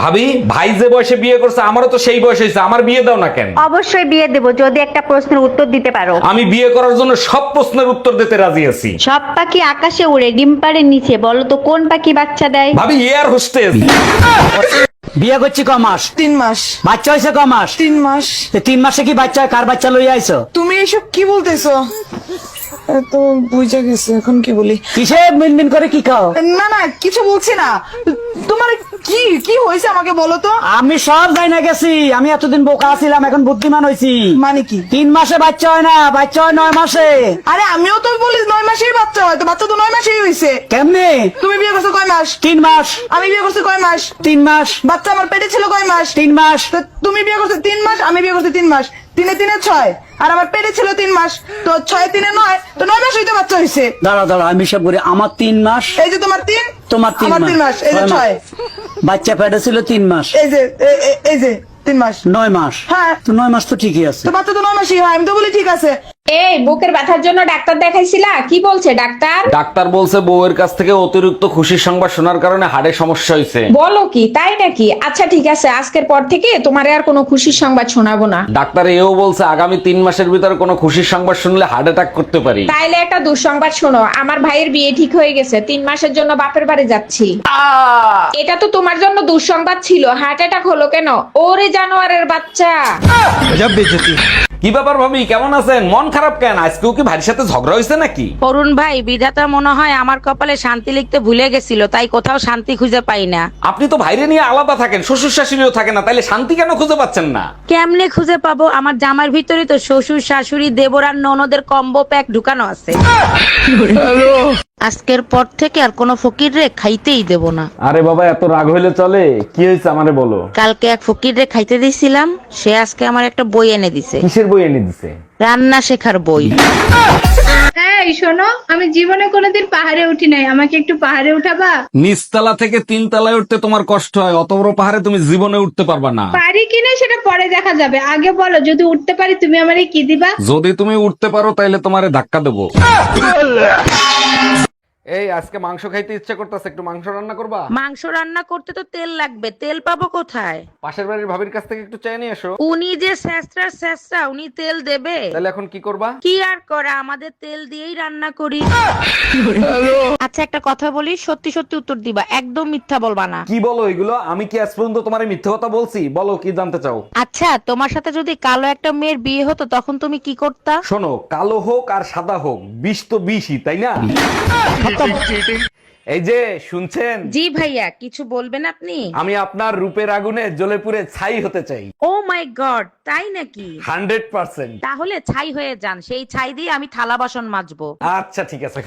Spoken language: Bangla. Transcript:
ভাবি, ভাই যে বয়সে বিয়ে করছে আমারও তো সেই বয়স হয়েছে, আমার বিয়ে দাও না কেন? অবশ্যই বিয়ে দেব যদি একটা প্রশ্নের উত্তর দিতে পারো। আমি বিয়ে করার জন্য সব প্রশ্নের উত্তর দিতে রাজি আছি। সব পাখি আকাশে উড়ে, ডিম পাড়ে নিচে, বলো তো কোন পাখি বাচ্চা দেয়? ভাবি, এয়ার হোস্টেস। বিয়ে করছি ক মাস? 3 মাস। বাচ্চা হয়েছে ক মাস? 3 মাস। 3 মাসে কি বাচ্চা হয়? কার বাচ্চা লইয়া আইছো? তুমি এসব কি বলতেছো? তো বুঝে গেছে, এখন কি বলি? কিসে মিনমিন করে কি খাও? না না, কিছু বলছি না। তোমার কি কি হয়েছে আমাকে বলো তো। আমি সব যাই না গেছি, আমি এতদিন বোকা ছিলাম, এখন বুদ্ধিমান হয়েছি। মানে কি? 3 মাসে বাচ্চা হয় না, বাচ্চা হয় 9 মাসে। আরে আমিও তো বলি 9 মাসেই বাচ্চা হয়, তো বাচ্চা তো 9 মাসেই হয়েছে। কেমনে? তুমি বিয়ে করছো কয় মাস? 3 মাস। আমি বিয়ে করছি কয় মাস? 3 মাস। বাচ্চা আমার পেটে ছিল কয় মাস? 3 মাস। তো তুমি বিয়ে করছো 3 মাস, আমি বিয়ে করছি 3 মাস। 3 এ 6, আর আমার পেটে ছিল 3 মাস। তো 6 3 9, তো 9 মাস হইতে বাচ্চা হয়েছে। দাঁড়া দাঁড়া, আমি সব করি। আমার 3 মাস, এই যে তোমার 3, তোমার 3 আমার 3 মাস, এই যে 6। বাচ্চা পেটে ছিল 3 মাস, এই যে এই যে 3 মাস। 9 মাস। হ্যাঁ। তো 9 মাস তো ঠিকই আছে। তো বাচ্চা তো 9 মাসই হয়, আমি তো বলি ঠিক আছে। এই বুকের ব্যথার জন্য ডাক্তার দেখাইছিলা? কি বলছে ডাক্তার? ডাক্তার বলছে বউয়ের কাছ থেকে অতিরিক্ত খুশির সংবাদ শোনার কারণে হাড়ে সমস্যা হয়েছে। বলো কি, তাই নাকি? আচ্ছা ঠিক আছে, আজকের পর থেকে তোমারে আর কোনো খুশির সংবাদ শোনাবো না। ডাক্তার এও বলছে আগামী 3 মাসের ভিতরে কোনো খুশির সংবাদ শুনলে হার্ট অ্যাটাক করতে পারি। তাইলে একটা দুঃসংবাদ শোনো, আমার ভাইয়ের বিয়ে ঠিক হয়ে গেছে, 3 মাসের জন্য বাপের বাড়ি যাচ্ছি। এটা তো তোমার জন্য দুঃসংবাদ ছিল, হার্ট অ্যাটাক হলো কেন? ওরে জানোয়ারের বাচ্চা। কি ব্যাপার ভাবি, কেমন আছেন? মন খারাপ কেন? আজকেও কি ভাইয়ের সাথে ঝগড়া হয়েছে নাকি? অরুণ ভাই, বিধাতা মনে হয় আমার কপালে শান্তি লিখতে ভুলে গেছিল, তাই কোথাও শান্তি খুঁজে পাই না। আপনি তো ভাইরে নিয়ে আলাদা থাকেন, শ্বশুর শাশুড়িও থাকে না, তাইলে শান্তি কেন খুঁজে পাচ্ছেন না? কেমনে খুঁজে পাবো? আমার জামার ভিতরে তো শ্বশুর শাশুড়ি দেবরার ননদের কম্বো প্যাক ঢুকানো আছে। আজকের পর থেকে আর কোনো ফকির রে খাইতেই দেব না। আরে বাবা, এত রাগ হইলে চলে? কি হয়েছে আমারে বলো। কালকে এক ফকির রে খাইতে দিছিলাম, সে আজকে আমার একটা বই এনে দিছে, কিসের বই এনে দিছে? রান্না শেখার বই। এই শোনো, আমি জীবনে কোনোদিন পাহাড়ে উঠি নাই, আমাকে একটু পাহাড়ে উঠাবা? নিচতলা থেকে 3 তলায় উঠতে তোমার কষ্ট হয়, অত বড় পাহাড়ে তুমি জীবনে উঠতে পারবা না। পারি কিনা সেটা পরে দেখা যাবে, আগে বলো যদি উঠতে পারি তুমি আমারে কি দিবা? যদি তুমি উঠতে পারো তাইলে তোমারে ধাক্কা দেবো। এই আজকে মাংস খাইতে ইচ্ছা করতেছে, একটু মাংস রান্না করবা? মাংস রান্না করতে তো তেল লাগবে, তেল পাবো কোথায়? পাশের বাড়ির ভাবির কাছ থেকে একটু চেয়ে নিয়ে এসো। উনি যে স্যাঁচরা, উনি তেল দেবে? তাহলে এখন কি করবা? কি আর করা, আমাদের তেল দিয়েই রান্না করি। আচ্ছা একটা কথা বলি, সত্যি সত্যি উত্তর দিবা, একদম মিথ্যা বলবা না। কি বলো এগুলো? আমি কি আজ পর্যন্ত তোমার মিথ্যে কথা বলছি? বলো কি জানতে চাও? আচ্ছা, তোমার সাথে যদি কালো একটা মেয়ের বিয়ে হতো তখন তুমি কি করতা? শোনো, কালো হোক আর সাদা হোক, বিষ তো বিষই, তাই না? এই যে শুনছেন, জি ভাইয়া, কিছু বলবেন আপনি? আমি আপনার রূপের আগুনে জ্বলে পুড়ে ছাই হতে চাই। ও মাই গড, তাই নাকি? 100%। তাহলে ছাই হয়ে যান, সেই ছাই দিয়ে আমি থালা বাসন মাজবো। আচ্ছা ঠিক আছে।